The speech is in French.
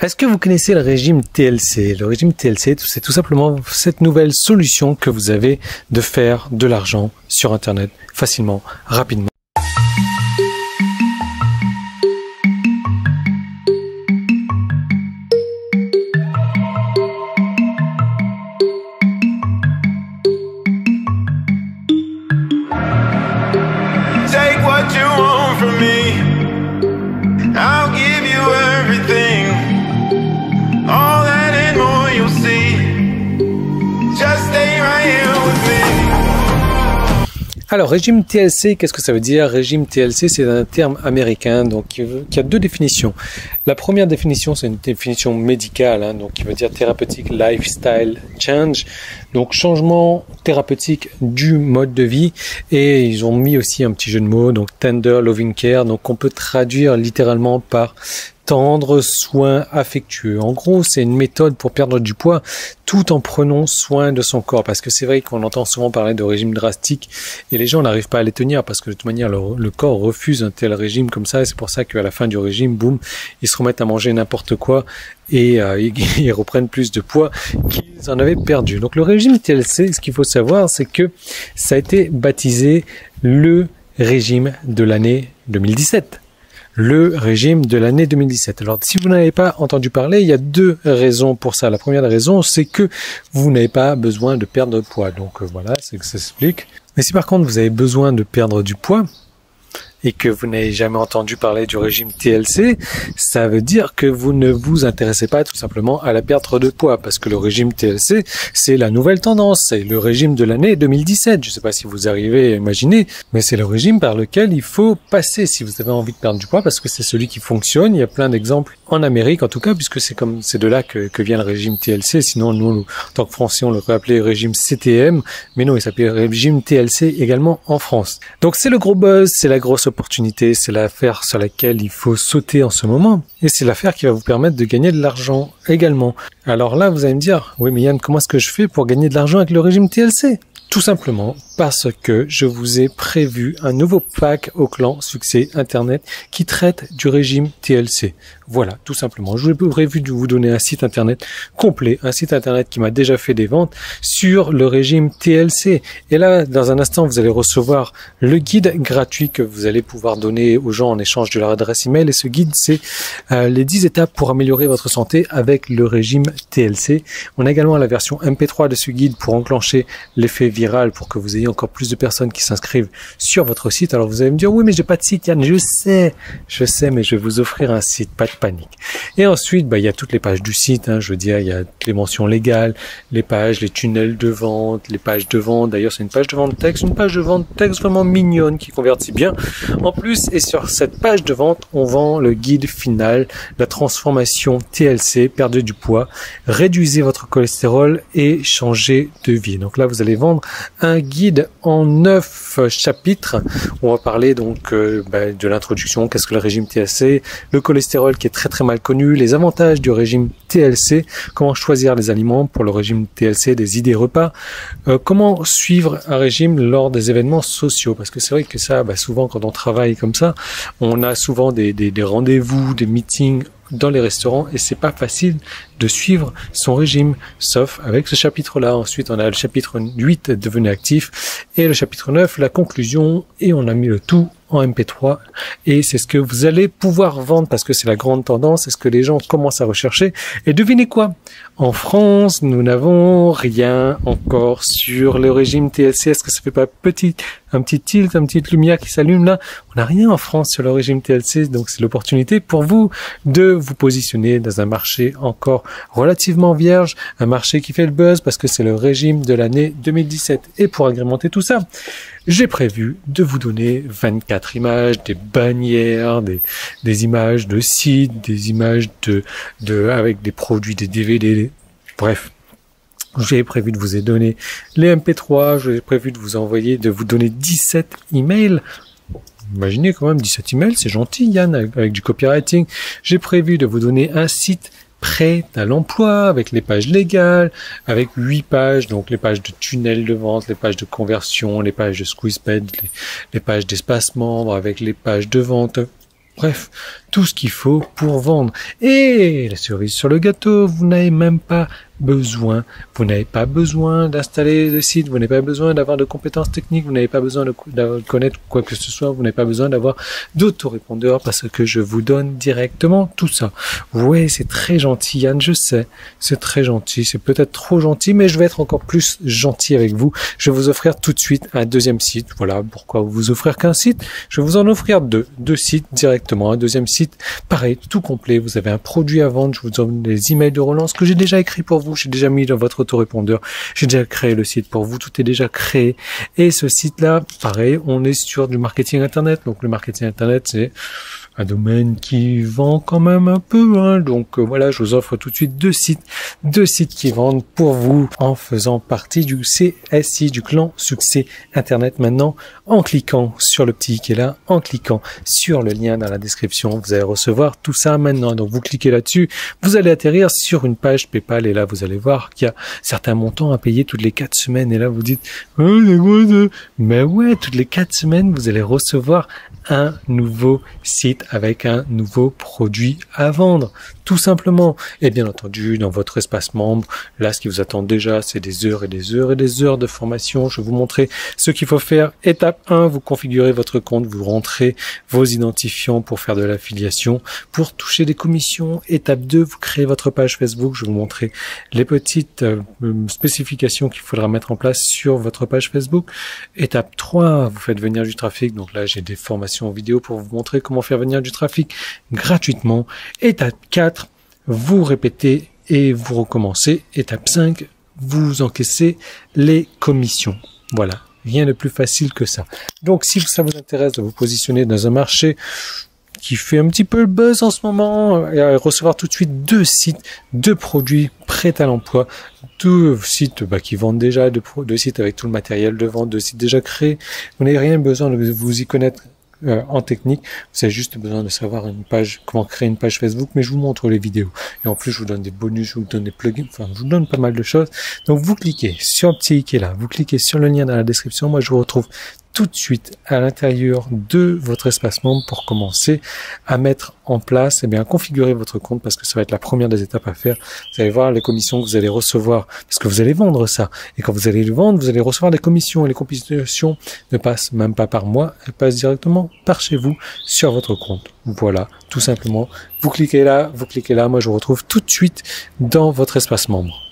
Est-ce que vous connaissez le régime TLC? Le régime TLC, c'est tout simplement cette nouvelle solution que vous avez de faire de l'argent sur Internet facilement, rapidement. Take what you want from me. I'll give you everything. All that and more you'll see. Just stay right here with me. Alors, régime TLC, qu'est-ce que ça veut dire? Régime TLC, c'est un terme américain, donc qui a deux définitions. La première définition, c'est une définition médicale, donc qui veut dire thérapeutique lifestyle change, donc changement thérapeutique du mode de vie. Et ils ont mis aussi un petit jeu de mots, donc tender loving care, donc on peut traduire littéralement par tendre soin affectueux. En gros, c'est une méthode pour perdre du poids tout en prenant soin de son corps. Parce que c'est vrai qu'on entend souvent parler de régime drastique et les gens n'arrivent pas à les tenir parce que de toute manière, le corps refuse un tel régime comme ça. Et c'est pour ça qu'à la fin du régime, boum, ils se remettent à manger n'importe quoi et ils reprennent plus de poids qu'ils en avaient perdu. Donc le régime TLC, ce qu'il faut savoir, c'est que ça a été baptisé le régime de l'année 2017. Le régime de l'année 2017. Alors, si vous n'avez pas entendu parler, il y a deux raisons pour ça. La première raison, c'est que vous n'avez pas besoin de perdre de poids. Donc, voilà, c'est que ça s'explique. Mais si par contre, vous avez besoin de perdre du poids, et que vous n'avez jamais entendu parler du régime TLC, ça veut dire que vous ne vous intéressez pas tout simplement à la perte de poids, parce que le régime TLC, c'est la nouvelle tendance, c'est le régime de l'année 2017. Je ne sais pas si vous arrivez à imaginer, mais c'est le régime par lequel il faut passer si vous avez envie de perdre du poids, parce que c'est celui qui fonctionne. Il y a plein d'exemples en Amérique, en tout cas, puisque c'est de là que vient le régime TLC. Sinon, nous, en tant que Français, on l'aurait appelé régime CTM, mais non, il s'appelait régime TLC également en France. Donc c'est le gros buzz, c'est la grosse opportunité, c'est l'affaire sur laquelle il faut sauter en ce moment. Et c'est l'affaire qui va vous permettre de gagner de l'argent également. Alors là, vous allez me dire, oui mais Yann, comment est-ce que je fais pour gagner de l'argent avec le régime TLC? Tout simplement parce que je vous ai prévu un nouveau pack au clan Succès Internet qui traite du régime TLC. Voilà, tout simplement. Je vous ai prévu de vous donner un site internet complet, un site internet qui m'a déjà fait des ventes sur le régime TLC. Et là, dans un instant, vous allez recevoir le guide gratuit que vous allez pouvoir donner aux gens en échange de leur adresse email. Et ce guide, c'est les 10 étapes pour améliorer votre santé avec le régime TLC. On a également la version MP3 de ce guide pour enclencher l'effet viral, pour que vous ayez encore plus de personnes qui s'inscrivent sur votre site. Alors vous allez me dire, oui mais j'ai pas de site Yann, je sais, mais je vais vous offrir un site, pas de panique. Et ensuite, il y a toutes les pages du site, je veux dire, il y a les mentions légales, les pages, les tunnels de vente, les pages de vente. D'ailleurs, c'est une page de vente texte, vraiment mignonne qui convertit bien. En plus, et sur cette page de vente, on vend le guide final, la transformation TLC, perdez du poids, réduisez votre cholestérol et changez de vie. Donc là, vous allez vendre un guide en 9 chapitres. On va parler donc de l'introduction, qu'est-ce que le régime TLC, le cholestérol qui est très mal connu, les avantages du régime TLC, comment choisir les aliments pour le régime TLC, des idées repas, comment suivre un régime lors des événements sociaux, parce que c'est vrai que ça, souvent quand on travaille comme ça, on a souvent des rendez-vous, des meetings dans les restaurants et c'est pas facile de suivre son régime, sauf avec ce chapitre-là. Ensuite, on a le chapitre 8, devenez actif, et le chapitre 9, la conclusion, et on a mis le tout en MP3 et c'est ce que vous allez pouvoir vendre parce que c'est la grande tendance, c'est ce que les gens commencent à rechercher. Et devinez quoi? En France, nous n'avons rien encore sur le régime TLC. Est-ce que ça fait pas un petit tilt, une petite lumière qui s'allume là? On n'a rien en France sur le régime TLC, donc c'est l'opportunité pour vous de vous positionner dans un marché encore relativement vierge, un marché qui fait le buzz parce que c'est le régime de l'année 2017. Et pour agrémenter tout ça, j'ai prévu de vous donner 24 images, des bannières, des images de sites, des images avec des produits, des DVD, bref. J'ai prévu de vous donner les MP3, j'ai prévu de vous donner 17 emails. Imaginez quand même 17 emails, c'est gentil Yann, avec du copywriting. J'ai prévu de vous donner un site prêt à l'emploi, avec les pages légales, avec 8 pages, donc les pages de tunnel de vente, les pages de conversion, les pages de squeeze page, les pages d'espace membre, avec les pages de vente. Bref, tout ce qu'il faut pour vendre. Et la cerise sur le gâteau, vous n'avez pas besoin d'installer le site, vous n'avez pas besoin d'avoir de compétences techniques, vous n'avez pas besoin de connaître quoi que ce soit, vous n'avez pas besoin d'avoir d'autorépondeur parce que je vous donne directement tout ça. Ouais, c'est très gentil Yann, je sais, c'est très gentil, c'est peut-être trop gentil, mais je vais être encore plus gentil avec vous. Je vais vous offrir tout de suite un deuxième site. Voilà, pourquoi vous offrir qu'un site? Je vais vous en offrir deux sites directement. Un deuxième site, pareil, tout complet. Vous avez un produit à vendre, je vous donne des emails de relance que j'ai déjà écrits pour vous. J'ai déjà mis dans votre autorépondeur. J'ai déjà créé le site pour vous. Tout est déjà créé. Et ce site-là, pareil, on est sur du marketing Internet. Donc, le marketing Internet, c'est un domaine qui vend quand même un peu, hein. Donc voilà, je vous offre tout de suite deux sites qui vendent pour vous en faisant partie du CSI, du clan Succès Internet. Maintenant, en cliquant sur le petit qui est là, en cliquant sur le lien dans la description, vous allez recevoir tout ça maintenant. Donc vous cliquez là-dessus, vous allez atterrir sur une page PayPal et là vous allez voir qu'il y a certains montants à payer toutes les 4 semaines et là vous dites c'est quoi ça? Mais ouais, toutes les 4 semaines vous allez recevoir un nouveau site avec un nouveau produit à vendre, tout simplement. Et bien entendu, dans votre espace membre, là, ce qui vous attend déjà, c'est des heures et des heures et des heures de formation. Je vais vous montrer ce qu'il faut faire. Étape 1, vous configurez votre compte, vous rentrez vos identifiants pour faire de l'affiliation, pour toucher des commissions. Étape 2, vous créez votre page Facebook. Je vais vous montrer les petites spécifications qu'il faudra mettre en place sur votre page Facebook. Étape 3, vous faites venir du trafic. Donc là, j'ai des formations vidéo pour vous montrer comment faire venir du trafic gratuitement. Étape 4, vous répétez et vous recommencez. Étape 5, vous encaissez les commissions. Voilà, rien de plus facile que ça. Donc si ça vous intéresse de vous positionner dans un marché qui fait un petit peu le buzz en ce moment, et recevoir tout de suite 2 sites, 2 produits prêts à l'emploi, 2 sites qui vendent déjà, 2 sites avec tout le matériel de vente, 2 sites déjà créés, vous n'avez rien besoin de vous y connaître en technique, vous avez juste besoin de savoir comment créer une page Facebook, mais je vous montre les vidéos. Et en plus, je vous donne des bonus, je vous donne des plugins, enfin, je vous donne pas mal de choses. Donc, vous cliquez sur le petit i qui est là, vous cliquez sur le lien dans la description. Moi, je vous retrouve tout de suite à l'intérieur de votre espace membre pour commencer à mettre en place, configurer votre compte parce que ça va être la première des étapes à faire. Vous allez voir les commissions que vous allez recevoir parce que vous allez vendre ça. Et quand vous allez le vendre, vous allez recevoir des commissions et les commissions ne passent même pas par moi, elles passent directement par chez vous sur votre compte. Voilà, tout simplement. Vous cliquez là, moi je vous retrouve tout de suite dans votre espace membre.